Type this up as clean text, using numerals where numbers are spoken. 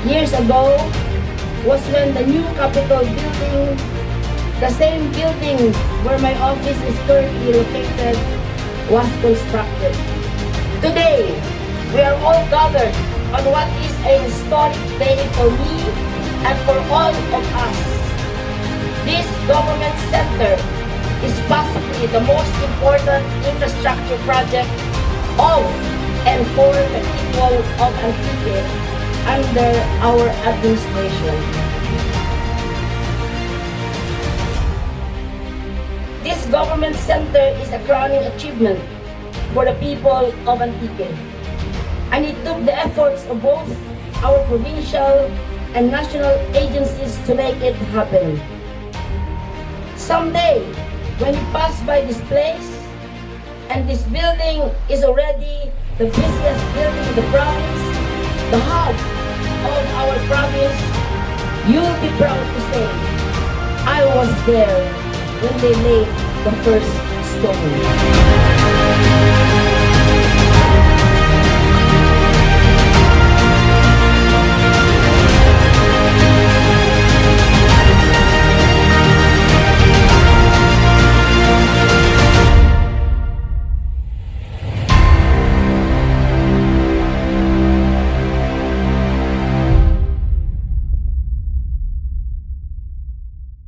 years ago was when the new Capitol building, the same building where my office is currently located, was constructed. Today, we are all gathered on what is a historic day for me and for all of us. This government center is possibly the most important infrastructure project of and for the people of Antique under our administration. This government center is a crowning achievement for the people of Antique, and it took the efforts of both our provincial and national agencies to make it happen. Someday, when you pass by this place, and this building is already the busiest building in the province, the hub of our province, you'll be proud to say, I was there when they laid the first stone.